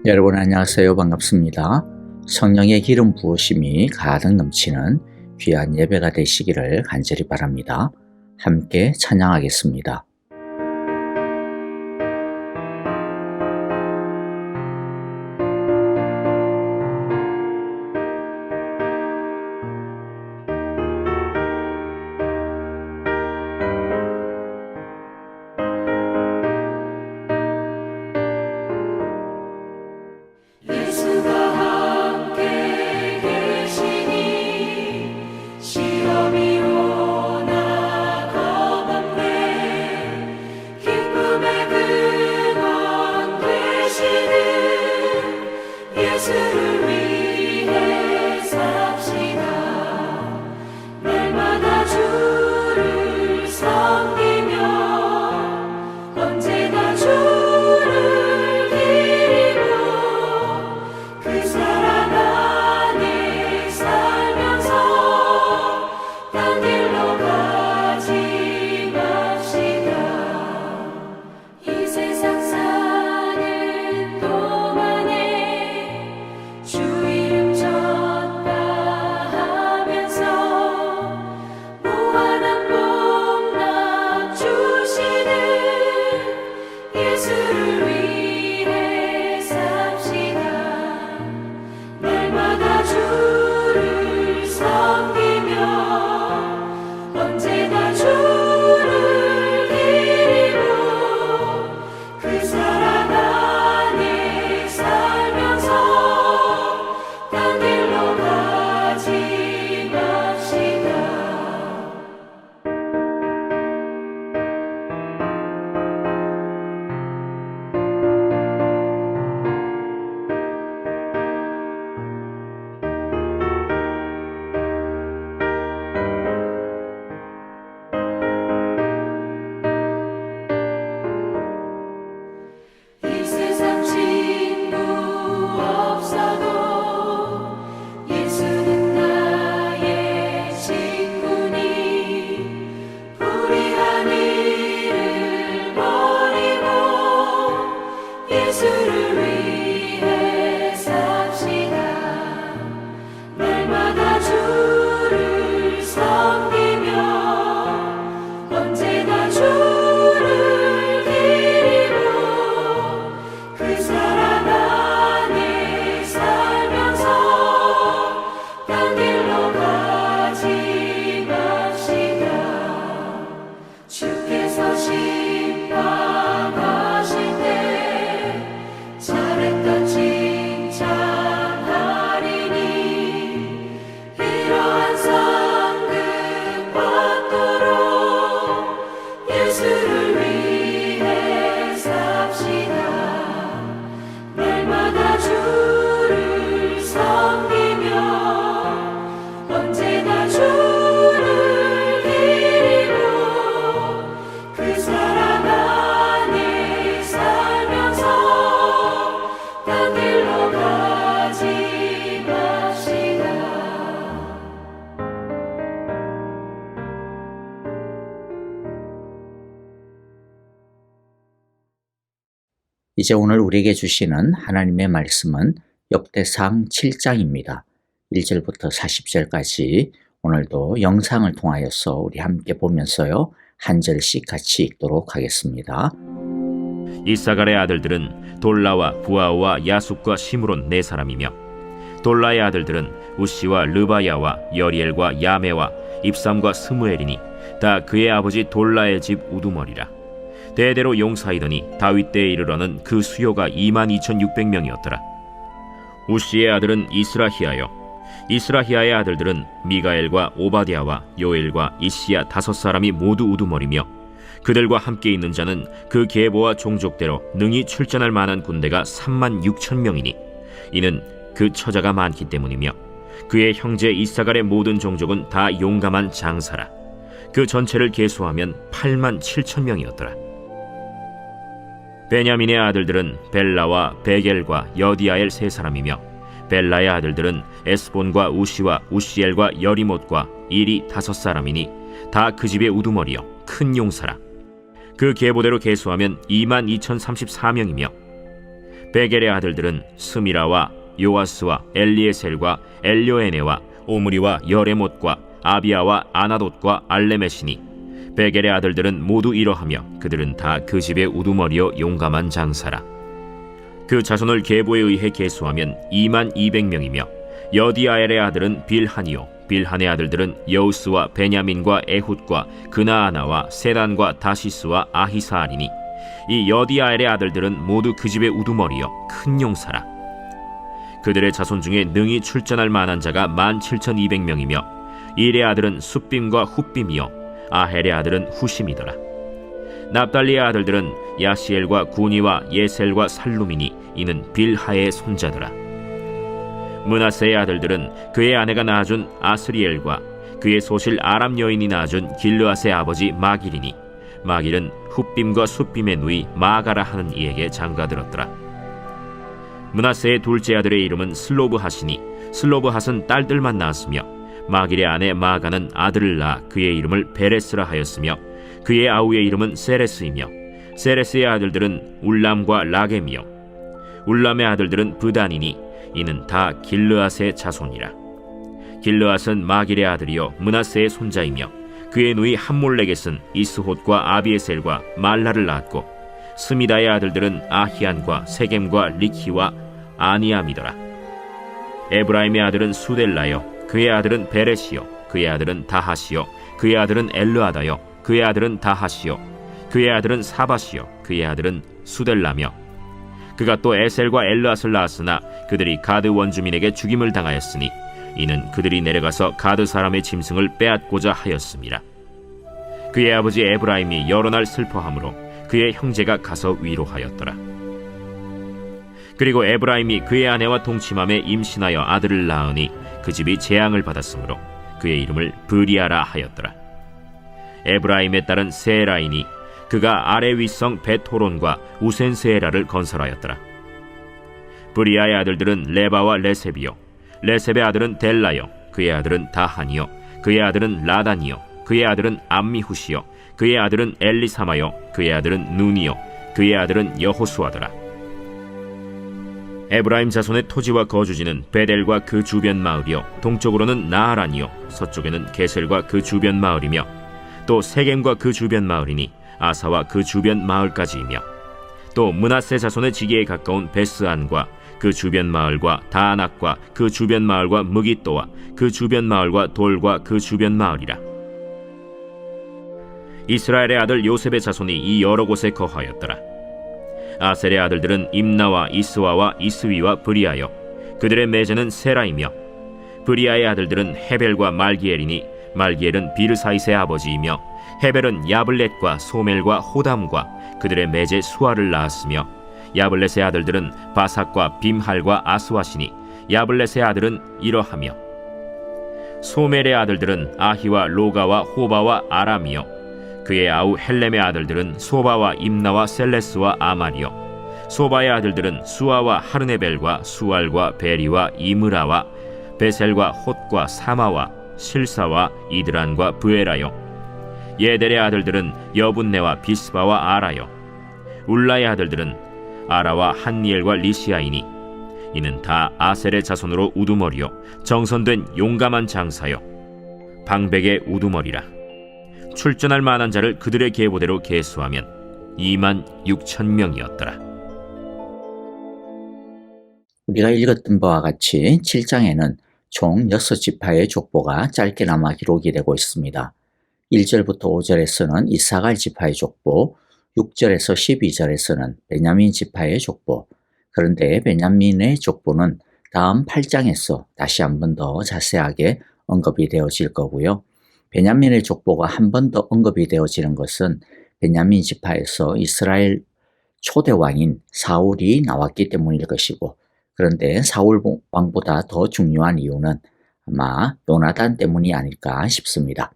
여러분 안녕하세요. 반갑습니다. 성령의 기름 부으심이 가득 넘치는 귀한 예배가 되시기를 간절히 바랍니다. 함께 찬양하겠습니다. 이제 오늘 우리에게 주시는 하나님의 말씀은 역대상 7장입니다. 1절부터 40절까지 오늘도 영상을 통하여서 우리 함께 보면서요, 한 절씩 같이 읽도록 하겠습니다. 이사갈의 아들들은 돌라와 부아와 야숫과 시므론 네 사람이며, 돌라의 아들들은 우시와 르바야와 여리엘과 야메와 입삼과 스무엘이니 다 그의 아버지 돌라의 집 우두머리라. 대대로 용사이더니 다윗 때에 이르러는 그 수요가 22,600명이었더라. 우시의 아들은 이스라히야요, 이스라히야의 아들들은 미가엘과 오바댜와 요엘과 이시야 5사람이 모두 우두머리며, 그들과 함께 있는 자는 그 계보와 종족대로 능히 출전할 만한 군대가 36,000명이니 이는 그 처자가 많기 때문이며, 그의 형제 이사갈의 모든 종족은 다 용감한 장사라. 그 전체를 계수하면 87,000명이었더라. 베냐민의 아들들은 벨라와 베겔과 여디아엘 세 사람이며, 벨라의 아들들은 에스본과 우시와 우시엘과 여리못과 일이 5사람이니 다 그 집의 우두머리요 큰 용사라. 그 계보대로 계수하면 22,034명이며, 베겔의 아들들은 스미라와 요아스와 엘리에셀과 엘료에네와 오므리와 여레못과 아비아와 아나돗과 알레메시니 베겔의 아들들은 모두 이러하며 그들은 다 그 집의 우두머리요 용감한 장사라. 그 자손을 계보에 의해 계수하면 22,000명이며 여디아엘의 아들은 빌한이요 빌한의 아들들은 여우스와 베냐민과 에훗과 그나아나와 세단과 다시스와 아히사알이니 이 여디아엘의 아들들은 모두 그 집의 우두머리요 큰 용사라. 그들의 자손 중에 능히 출전할 만한 자가 17,200명이며 일의 아들은 숫빔과 훗빔이요 아헬의 아들은 후심이더라. 납달리의 아들들은 야시엘과 구니와 예셀과 살루미니 이는 빌하의 손자더라. 므낫세의 아들들은 그의 아내가 낳아준 아스리엘과 그의 소실 아람 여인이 낳아준 길르앗의 아버지 마길이니 마길은 훗빔과 숫빔의 누이 마가라 하는 이에게 장가들었더라. 므낫세의 둘째 아들의 이름은 슬로브핫이니 슬로브핫은 딸들만 낳았으며 마길의 아내 마가는 아들을 낳아 그의 이름을 베레스라 하였으며 그의 아우의 이름은 세레스이며 세레스의 아들들은 울람과 라겜이요 울람의 아들들은 브단이니 이는 다 길르앗의 자손이라. 길르앗은 마길의 아들이요 므낫세의 손자이며 그의 누이 함몰렉겟은 이스톳과 아비에셀과 말라를 낳았고 스미다의 아들들은 아히안과 세겜과 리키와 아니암이더라. 에브라임의 아들은 수델라요 그의 아들은 베레시요 그의 아들은 다하시요 그의 아들은 엘르아다요 그의 아들은 다하시요 그의 아들은 사바시요 그의 아들은 수델라며 그가 또 에셀과 엘르앗을 낳았으나 그들이 가드 원주민에게 죽임을 당하였으니 이는 그들이 내려가서 가드 사람의 짐승을 빼앗고자 하였음이라. 그의 아버지 에브라임이 여러 날 슬퍼하므로 그의 형제가 가서 위로하였더라. 그리고 에브라임이 그의 아내와 동침함에 임신하여 아들을 낳으니 그 집이 재앙을 받았으므로 그의 이름을 브리아라 하였더라. 에브라임의 딸은 세라이니 그가 아래 윗성 벳호론과 우센세에라를 건설하였더라. 브리아의 아들들은 레바와 레셉이요 레셉의 아들은 델라요 그의 아들은 다한이요 그의 아들은 라단이요 그의 아들은 암미후시요 그의 아들은 엘리사마요 그의 아들은 눈이요 그의 아들은 여호수아더라. 에브라임 자손의 토지와 거주지는 베델과 그 주변 마을이요 동쪽으로는 나하란이요 서쪽에는 게셀과 그 주변 마을이며 또 세겜과 그 주변 마을이니 아사와 그 주변 마을까지이며 또 므낫세 자손의 지기에 가까운 베스안과 그 주변 마을과 다안악과 그 주변 마을과 무깃도와 그 주변 마을과 돌과 그 주변 마을이라. 이스라엘의 아들 요셉의 자손이 이 여러 곳에 거하였더라. 아셀의 아들들은 임나와 이스와와 이스위와 브리아요 그들의 매제는 세라이며 브리아의 아들들은 헤벨과 말기엘이니 말기엘은 비르사이스의 아버지이며 헤벨은 야블렛과 소멜과 호담과 그들의 매제 수아를 낳았으며 야블렛의 아들들은 바삭과 빔할과 아스와시니 야블렛의 아들은 이러하며 소멜의 아들들은 아히와 로가와 호바와 아람이요 그의 아우 헬렘의 아들들은 소바와 임나와 셀레스와 아말이요 소바의 아들들은 수아와 하르네벨과 수알과 베리와 이므라와 베셀과 톳과 사마와 실사와 이드란과 브에라요 예델의 아들들은 여분네와 비스바와 아라요 울라의 아들들은 아라와 한니엘과 리시아이니 이는 다 아셀의 자손으로 우두머리요 정선된 용감한 장사요 방백의 우두머리라. 출전할 만한 자를 그들의 계보대로 계수하면 26,000명이었더라. 우리가 읽었던 바와 같이 7장에는 총 6지파의 족보가 짧게나마 기록이 되고 있습니다. 1절부터 5절에서는 이사갈 지파의 족보, 6절에서 12절에서는 베냐민 지파의 족보. 그런데 베냐민의 족보는 다음 8장에서 다시 한 번 더 자세하게 언급이 되어질 거고요. 베냐민의 족보가 한 번 더 언급이 되어지는 것은 베냐민 지파에서 이스라엘 초대 왕인 사울이 나왔기 때문일 것이고, 그런데 사울 왕보다 더 중요한 이유는 아마 요나단 때문이 아닐까 싶습니다.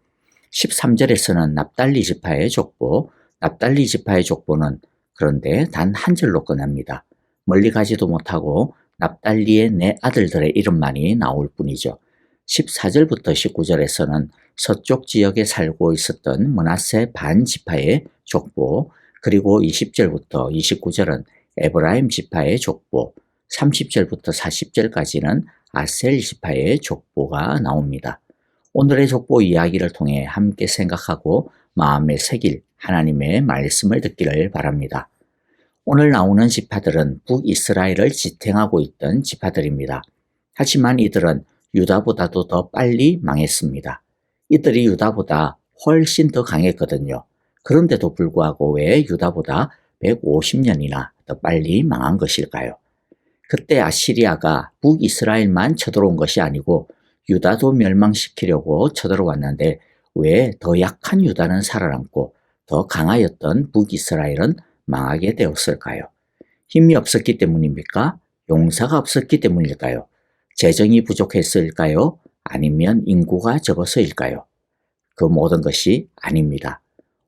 13절에서는 납달리 지파의 족보, 납달리 지파의 족보는 그런데 단 한 절로 끝납니다. 멀리 가지도 못하고 납달리의 네 아들들의 이름만이 나올 뿐이죠. 14절부터 19절에서는 서쪽 지역에 살고 있었던 므낫세 반 지파의 족보, 그리고 20절부터 29절은 에브라임 지파의 족보, 30절부터 40절까지는 아셀 지파의 족보가 나옵니다. 오늘의 족보 이야기를 통해 함께 생각하고 마음에 새길 하나님의 말씀을 듣기를 바랍니다. 오늘 나오는 지파들은 북이스라엘을 지탱하고 있던 지파들입니다. 하지만 이들은 유다보다도 더 빨리 망했습니다. 이들이 유다보다 훨씬 더 강했거든요. 그런데도 불구하고 왜 유다보다 150년이나 더 빨리 망한 것일까요? 그때 아시리아가 북이스라엘만 쳐들어온 것이 아니고 유다도 멸망시키려고 쳐들어왔는데 왜 더 약한 유다는 살아남고 더 강하였던 북이스라엘은 망하게 되었을까요? 힘이 없었기 때문입니까? 용사가 없었기 때문일까요? 재정이 부족했을까요? 아니면 인구가 적어서일까요? 그 모든 것이 아닙니다.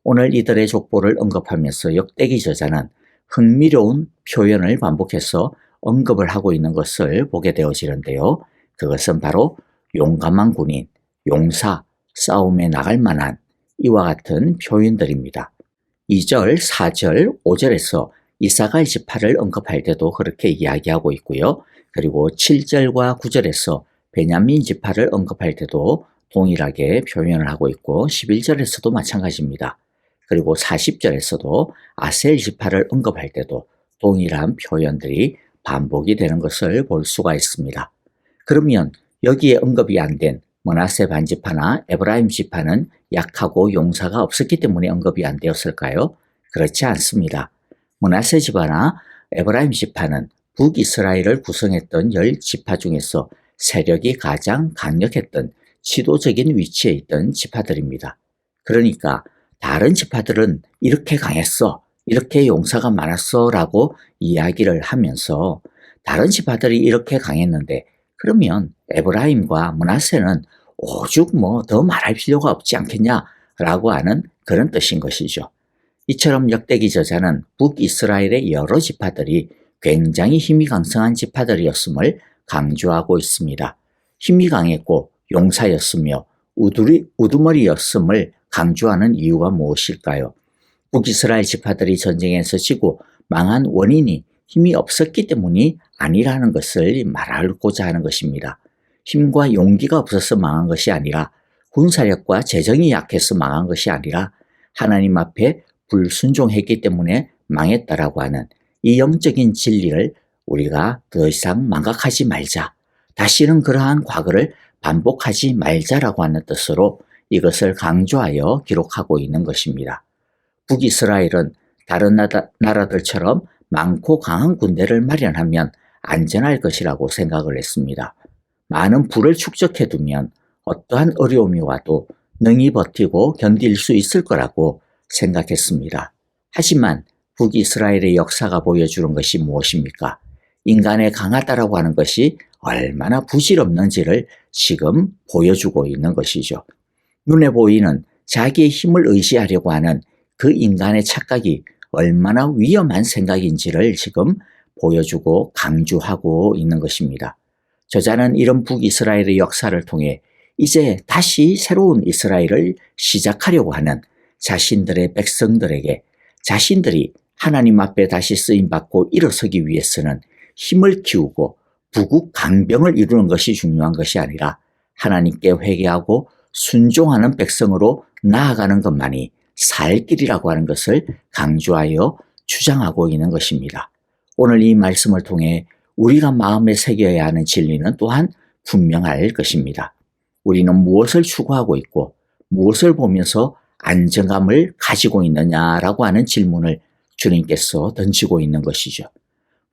오늘 이들의 족보를 언급하면서 역대기 저자는 흥미로운 표현을 반복해서 언급을 하고 있는 것을 보게 되어지는데요. 그것은 바로 용감한 군인, 용사, 싸움에 나갈 만한 이와 같은 표현들입니다. 2절, 4절, 5절에서 이사갈 지파를 언급할 때도 그렇게 이야기하고 있고요. 그리고 7절과 9절에서 베냐민 지파를 언급할 때도 동일하게 표현을 하고 있고 11절에서도 마찬가지입니다. 그리고 40절에서도 아셀 지파를 언급할 때도 동일한 표현들이 반복이 되는 것을 볼 수가 있습니다. 그러면 여기에 언급이 안 된 므낫세 반지파나 에브라임 지파는 약하고 용사가 없었기 때문에 언급이 안 되었을까요? 그렇지 않습니다. 므낫세 지파나 에브라임 지파는 북이스라엘을 구성했던 10지파 중에서 세력이 가장 강력했던 지도적인 위치에 있던 지파들입니다. 그러니까 다른 지파들은 이렇게 강했어, 이렇게 용사가 많았어 라고 이야기를 하면서 다른 지파들이 이렇게 강했는데 그러면 에브라임과 므낫세는 오죽 더 말할 필요가 없지 않겠냐라고 하는 그런 뜻인 것이죠. 이처럼 역대기 저자는 북이스라엘의 여러 지파들이 굉장히 힘이 강성한 지파들이었음을 강조하고 있습니다. 힘이 강했고 용사였으며 우두머리였음을 강조하는 이유가 무엇일까요? 북이스라엘 지파들이 전쟁에서 지고 망한 원인이 힘이 없었기 때문이 아니라는 것을 말하고자 하는 것입니다. 힘과 용기가 없어서 망한 것이 아니라 군사력과 재정이 약해서 망한 것이 아니라 하나님 앞에 불순종했기 때문에 망했다라고 하는 이 영적인 진리를 우리가 더 이상 망각하지 말자. 다시는 그러한 과거를 반복하지 말자라고 하는 뜻으로 이것을 강조하여 기록하고 있는 것입니다. 북이스라엘은 다른 나라들처럼 많고 강한 군대를 마련하면 안전할 것이라고 생각을 했습니다. 많은 부를 축적해두면 어떠한 어려움이 와도 능히 버티고 견딜 수 있을 거라고 생각했습니다. 하지만 북이스라엘의 역사가 보여주는 것이 무엇입니까? 인간의 강하다라고 하는 것이 얼마나 부질없는지를 지금 보여주고 있는 것이죠. 눈에 보이는 자기의 힘을 의지하려고 하는 그 인간의 착각이 얼마나 위험한 생각인지를 지금 보여주고 강조하고 있는 것입니다. 저자는 이런 북이스라엘의 역사를 통해 이제 다시 새로운 이스라엘을 시작하려고 하는 자신들의 백성들에게 자신들이 하나님 앞에 다시 쓰임받고 일어서기 위해서는 힘을 키우고 부국 강병을 이루는 것이 중요한 것이 아니라 하나님께 회개하고 순종하는 백성으로 나아가는 것만이 살 길이라고 하는 것을 강조하여 주장하고 있는 것입니다. 오늘 이 말씀을 통해 우리가 마음에 새겨야 하는 진리는 또한 분명할 것입니다. 우리는 무엇을 추구하고 있고 무엇을 보면서 안정감을 가지고 있느냐라고 하는 질문을 주님께서 던지고 있는 것이죠.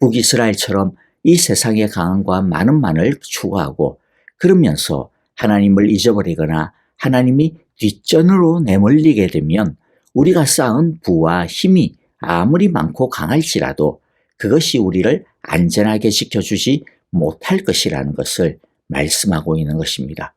북이스라엘처럼 이 세상의 강함과 많음만을 추구하고 그러면서 하나님을 잊어버리거나 하나님이 뒷전으로 내몰리게 되면 우리가 쌓은 부와 힘이 아무리 많고 강할지라도 그것이 우리를 안전하게 지켜주지 못할 것이라는 것을 말씀하고 있는 것입니다.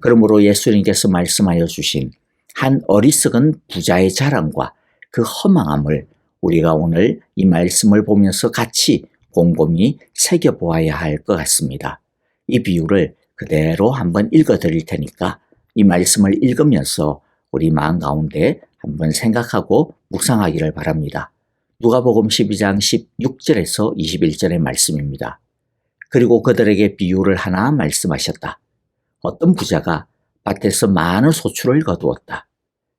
그러므로 예수님께서 말씀하여 주신 한 어리석은 부자의 자랑과 그 허망함을 우리가 오늘 이 말씀을 보면서 같이 곰곰이 새겨보아야 할 것 같습니다. 이 비유를 그대로 한번 읽어 드릴 테니까 이 말씀을 읽으면서 우리 마음 가운데 한번 생각하고 묵상하기를 바랍니다. 누가복음 12장 16절에서 21절의 말씀입니다. 그리고 그들에게 비유를 하나 말씀하셨다. 어떤 부자가 밭에서 많은 소출을 거두었다.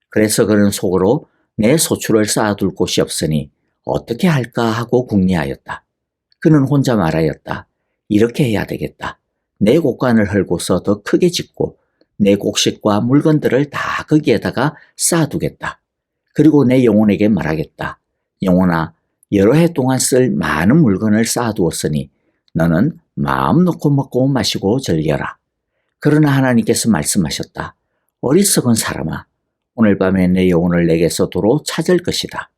그래서 그는 속으로 내 소출을 쌓아둘 곳이 없으니 어떻게 할까 하고 궁리하였다. 그는 혼자 말하였다. 이렇게 해야 되겠다. 내 곡간을 헐고서 더 크게 짓고 내 곡식과 물건들을 다 거기에다가 쌓아두겠다. 그리고 내 영혼에게 말하겠다. 영혼아, 여러 해 동안 쓸 많은 물건을 쌓아두었으니 너는 마음 놓고 먹고 마시고 즐겨라. 그러나 하나님께서 말씀하셨다. 어리석은 사람아, 오늘 밤에 내 영혼을 내게서 도로 찾을 것이다.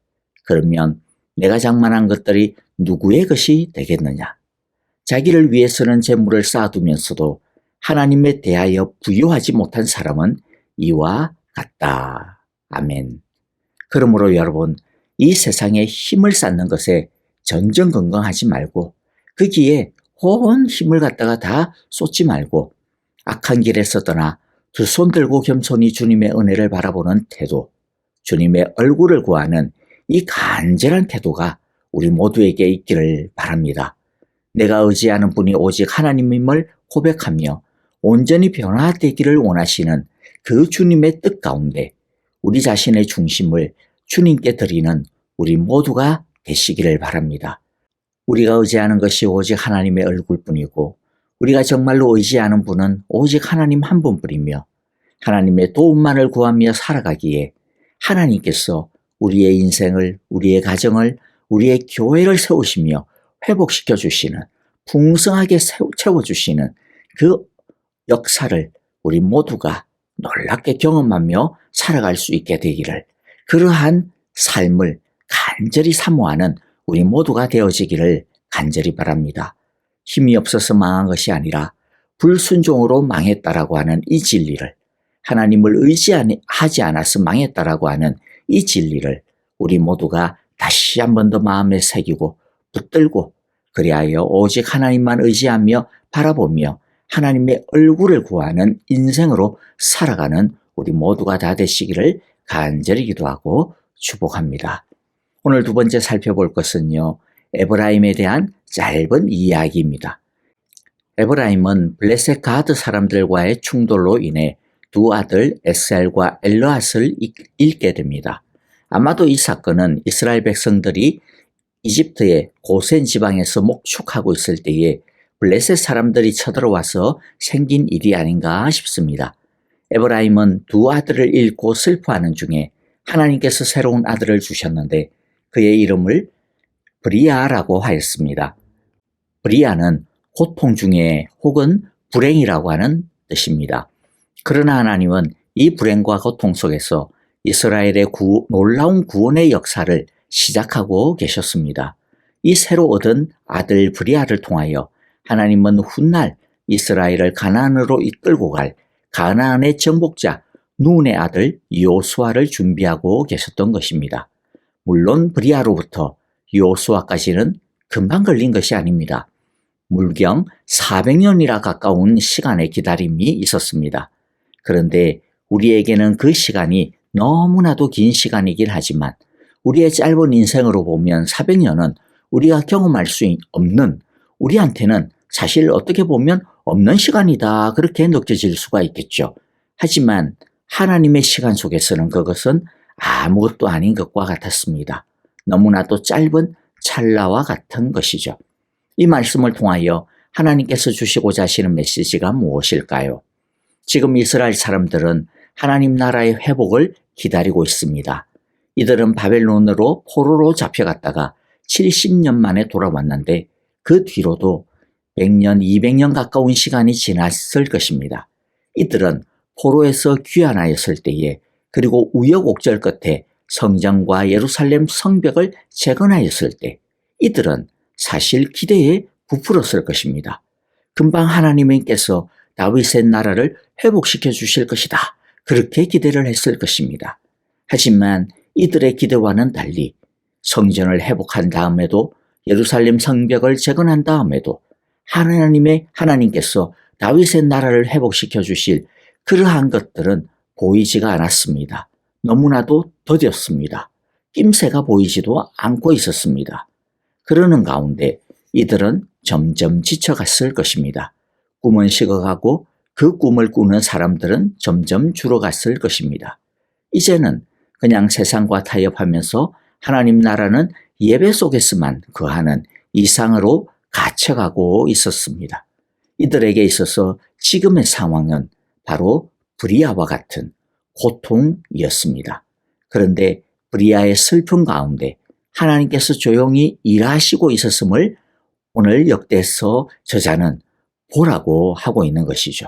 그러면 내가 장만한 것들이 누구의 것이 되겠느냐? 자기를 위해서는 재물을 쌓아두면서도 하나님에 대하여 부요하지 못한 사람은 이와 같다. 아멘. 그러므로 여러분, 이 세상에 힘을 쌓는 것에 전전긍긍하지 말고 거기에 온 힘을 갖다가 다 쏟지 말고 악한 길에서 떠나 두 손 들고 겸손히 주님의 은혜를 바라보는 태도, 주님의 얼굴을 구하는 이 간절한 태도가 우리 모두에게 있기를 바랍니다. 내가 의지하는 분이 오직 하나님임을 고백하며 온전히 변화되기를 원하시는 그 주님의 뜻 가운데 우리 자신의 중심을 주님께 드리는 우리 모두가 되시기를 바랍니다. 우리가 의지하는 것이 오직 하나님의 얼굴뿐이고 우리가 정말로 의지하는 분은 오직 하나님 한 분뿐이며 하나님의 도움만을 구하며 살아가기에 하나님께서 우리의 인생을, 우리의 가정을, 우리의 교회를 세우시며 회복시켜 주시는, 풍성하게 채워주시는 그 역사를 우리 모두가 놀랍게 경험하며 살아갈 수 있게 되기를, 그러한 삶을 간절히 사모하는 우리 모두가 되어지기를 간절히 바랍니다. 힘이 없어서 망한 것이 아니라 불순종으로 망했다라고 하는 이 진리를, 하나님을 의지하지 않아서 망했다라고 하는 이 진리를 우리 모두가 다시 한 번 더 마음에 새기고 붙들고 그리하여 오직 하나님만 의지하며 바라보며 하나님의 얼굴을 구하는 인생으로 살아가는 우리 모두가 다 되시기를 간절히 기도하고 축복합니다. 오늘 두 번째 살펴볼 것은요, 에브라임에 대한 짧은 이야기입니다. 에브라임은 블레셋 가드 사람들과의 충돌로 인해 두 아들 에셀과 엘르앗을 잃게 됩니다. 아마도 이 사건은 이스라엘 백성들이 이집트의 고센 지방에서 목축하고 있을 때에 블레셋 사람들이 쳐들어와서 생긴 일이 아닌가 싶습니다. 에브라임은 두 아들을 잃고 슬퍼하는 중에 하나님께서 새로운 아들을 주셨는데 그의 이름을 브리아라고 하였습니다. 브리아는 고통 중에 혹은 불행이라고 하는 뜻입니다. 그러나 하나님은 이 불행과 고통 속에서 이스라엘의 놀라운 구원의 역사를 시작하고 계셨습니다. 이 새로 얻은 아들 브리아를 통하여 하나님은 훗날 이스라엘을 가나안으로 이끌고 갈 가나안의 정복자 눈의 아들 여호수아를 준비하고 계셨던 것입니다. 물론 브리아로부터 여호수아까지는 금방 걸린 것이 아닙니다. 물경 400년이나 가까운 시간의 기다림이 있었습니다. 그런데 우리에게는 그 시간이 너무나도 긴 시간이긴 하지만 우리의 짧은 인생으로 보면 400년은 우리가 경험할 수 없는, 우리한테는 사실 어떻게 보면 없는 시간이다, 그렇게 느껴질 수가 있겠죠. 하지만 하나님의 시간 속에서는 그것은 아무것도 아닌 것과 같았습니다. 너무나도 짧은 찰나와 같은 것이죠. 이 말씀을 통하여 하나님께서 주시고자 하시는 메시지가 무엇일까요? 지금 이스라엘 사람들은 하나님 나라의 회복을 기다리고 있습니다. 이들은 바벨론으로 포로로 잡혀갔다가 70년 만에 돌아왔는데 그 뒤로도 100년, 200년 가까운 시간이 지났을 것입니다. 이들은 포로에서 귀환하였을 때에 그리고 우여곡절 끝에 성전과 예루살렘 성벽을 재건하였을 때 이들은 사실 기대에 부풀었을 것입니다. 금방 하나님께서 다윗의 나라를 회복시켜 주실 것이다, 그렇게 기대를 했을 것입니다. 하지만 이들의 기대와는 달리 성전을 회복한 다음에도 예루살렘 성벽을 재건한 다음에도 하나님께서 다윗의 나라를 회복시켜 주실 그러한 것들은 보이지가 않았습니다. 너무나도 더뎠습니다. 낌새가 보이지도 않고 있었습니다. 그러는 가운데 이들은 점점 지쳐갔을 것입니다. 꿈은 식어가고 그 꿈을 꾸는 사람들은 점점 줄어갔을 것입니다. 이제는 그냥 세상과 타협하면서 하나님 나라는 예배 속에서만 거하는 이상으로 갇혀가고 있었습니다. 이들에게 있어서 지금의 상황은 바로 브리아와 같은 고통이었습니다. 그런데 브리아의 슬픔 가운데 하나님께서 조용히 일하시고 있었음을 오늘 역대서 저자는 보라고 하고 있는 것이죠.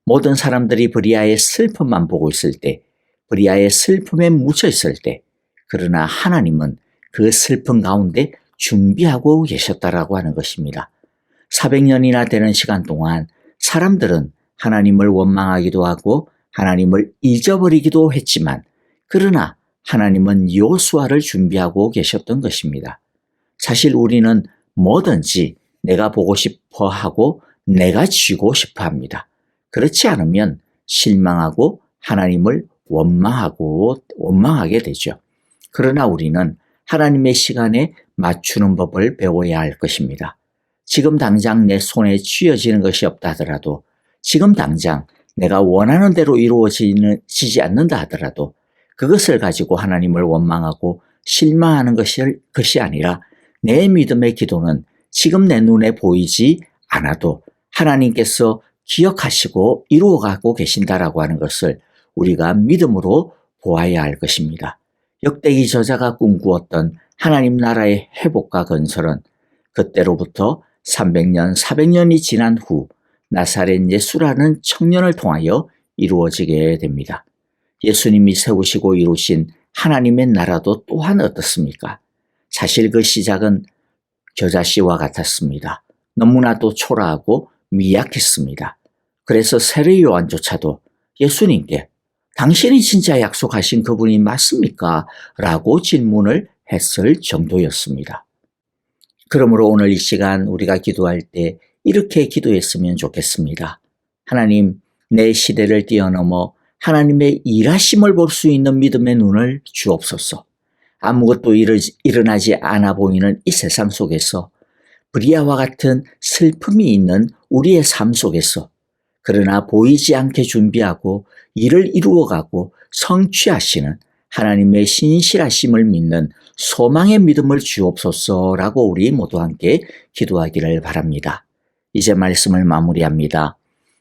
모든 사람들이 브리아의 슬픔만 보고 있을 때, 브리아의 슬픔에 묻혀 있을 때, 그러나 하나님은 그 슬픔 가운데 준비하고 계셨다라고 하는 것입니다. 400년이나 되는 시간 동안 사람들은 하나님을 원망하기도 하고 하나님을 잊어버리기도 했지만, 그러나 하나님은 여호수아를 준비하고 계셨던 것입니다. 사실 우리는 뭐든지 내가 보고 싶어 하고 내가 쥐고 싶어 합니다. 그렇지 않으면 실망하고 하나님을 원망하게 되죠. 그러나 우리는 하나님의 시간에 맞추는 법을 배워야 할 것입니다. 지금 당장 내 손에 쥐어지는 것이 없다 하더라도, 지금 당장 내가 원하는 대로 이루어지지 않는다 하더라도 그것을 가지고 하나님을 원망하고 실망하는 것이 아니라 내 믿음의 기도는 지금 내 눈에 보이지 않아도 하나님께서 기억하시고 이루어가고 계신다라고 하는 것을 우리가 믿음으로 보아야 할 것입니다. 역대기 저자가 꿈꾸었던 하나님 나라의 회복과 건설은 그때로부터 300년, 400년이 지난 후 나사렛 예수라는 청년을 통하여 이루어지게 됩니다. 예수님이 세우시고 이루신 하나님의 나라도 또한 어떻습니까? 사실 그 시작은 겨자씨와 같았습니다. 너무나도 초라하고 미약했습니다. 그래서 세례 요한조차도 예수님께 당신이 진짜 약속하신 그분이 맞습니까? 라고 질문을 했을 정도였습니다. 그러므로 오늘 이 시간 우리가 기도할 때 이렇게 기도했으면 좋겠습니다. 하나님, 내 시대를 뛰어넘어 하나님의 일하심을 볼 수 있는 믿음의 눈을 주옵소서. 아무것도 일어나지 않아 보이는 이 세상 속에서 브리아와 같은 슬픔이 있는 우리의 삶 속에서 그러나 보이지 않게 준비하고 일을 이루어가고 성취하시는 하나님의 신실하심을 믿는 소망의 믿음을 주옵소서라고 우리 모두 함께 기도하기를 바랍니다. 이제 말씀을 마무리합니다.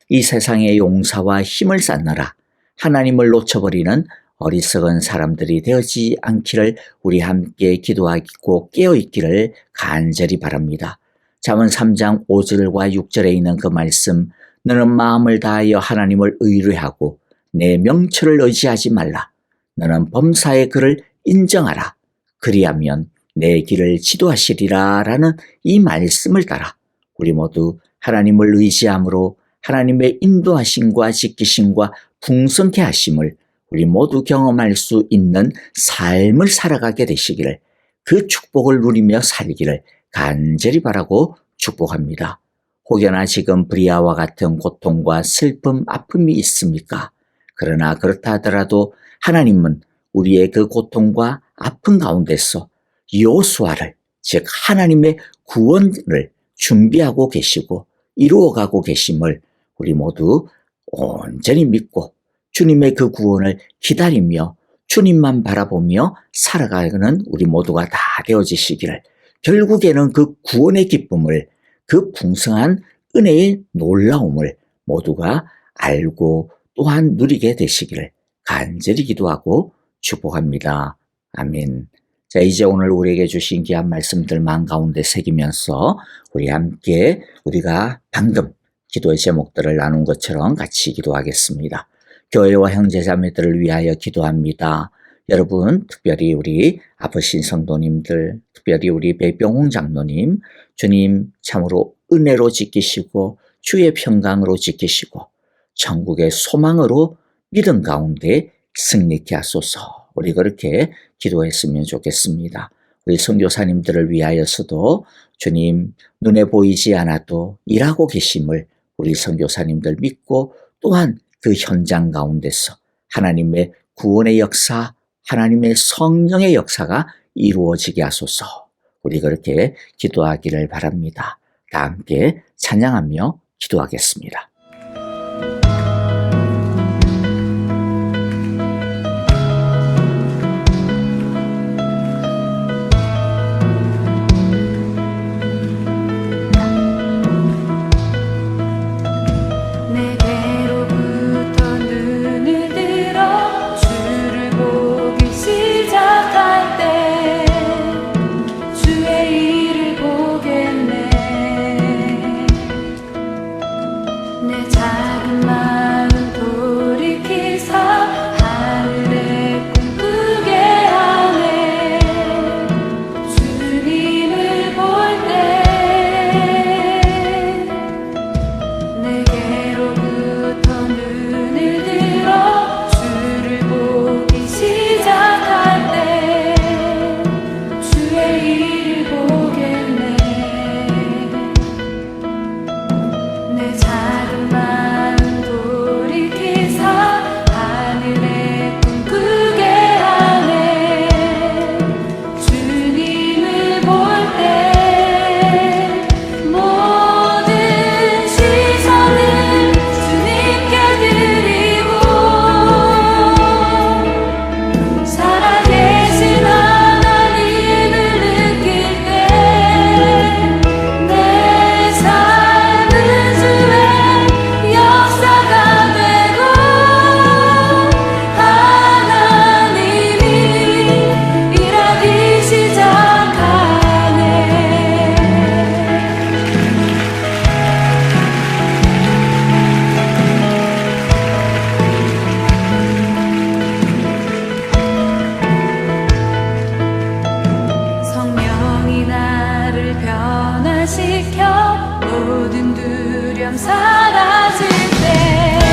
이 세상의 용사와 힘을 쌓느라 하나님을 놓쳐버리는 어리석은 사람들이 되어지 않기를 우리 함께 기도하고 깨어있기를 간절히 바랍니다. 잠언 3장 5절과 6절에 있는 그 말씀, 너는 마음을 다하여 하나님을 의뢰하고 내 명철을 의지하지 말라. 너는 범사의 그를 인정하라. 그리하면 내 길을 지도하시리라 라는 이 말씀을 따라 우리 모두 하나님을 의지함으로 하나님의 인도하심과 지키심과 풍성케 하심을 우리 모두 경험할 수 있는 삶을 살아가게 되시기를, 그 축복을 누리며 살기를 간절히 바라고 축복합니다. 혹여나 지금 브리아와 같은 고통과 슬픔, 아픔이 있습니까? 그러나 그렇다 하더라도 하나님은 우리의 그 고통과 아픔 가운데서 여호수아를, 즉 하나님의 구원을 준비하고 계시고 이루어가고 계심을 우리 모두 온전히 믿고 주님의 그 구원을 기다리며 주님만 바라보며 살아가는 우리 모두가 다 되어지시기를, 결국에는 그 구원의 기쁨을, 그 풍성한 은혜의 놀라움을 모두가 알고 또한 누리게 되시기를 간절히 기도하고 축복합니다. 아멘. 자, 이제 오늘 우리에게 주신 귀한 말씀들 마음 가운데 새기면서 우리 함께 우리가 방금 기도의 제목들을 나눈 것처럼 같이 기도하겠습니다. 교회와 형제자매들을 위하여 기도합니다. 여러분, 특별히 우리 아프신 성도님들, 특별히 우리 배병홍 장로님, 주님 참으로 은혜로 지키시고 주의 평강으로 지키시고 천국의 소망으로 믿음 가운데 승리케 하소서. 우리 그렇게 기도했으면 좋겠습니다. 우리 선교사님들을 위하여서도 주님 눈에 보이지 않아도 일하고 계심을 우리 선교사님들 믿고 또한 그 현장 가운데서 하나님의 구원의 역사, 하나님의 성령의 역사가 이루어지게 하소서. 우리 그렇게 기도하기를 바랍니다. 다 함께 찬양하며 기도하겠습니다. 내게로부터 눈을 들어 주를 보기 시작할 때 주의 일을 보겠네. 내 작은 마음 돌이키사 하늘에 꿈꾸게 하네. 주님을 볼 때 내게로부터 눈을 들어 주를 보기 시작할 때 주의 일을 보겠네. 내 작은 마음 돌이키사 하늘에 꿈꾸게 하네. 주님을 볼 때 모든 시선을 주님께 드리고 살아계신 하나님을 느낄 때 내 삶은 주의 역사가 되고 하나님이 일하기 시작하네. 성령이 나를 변화시켜 모든 두려움 사라질 때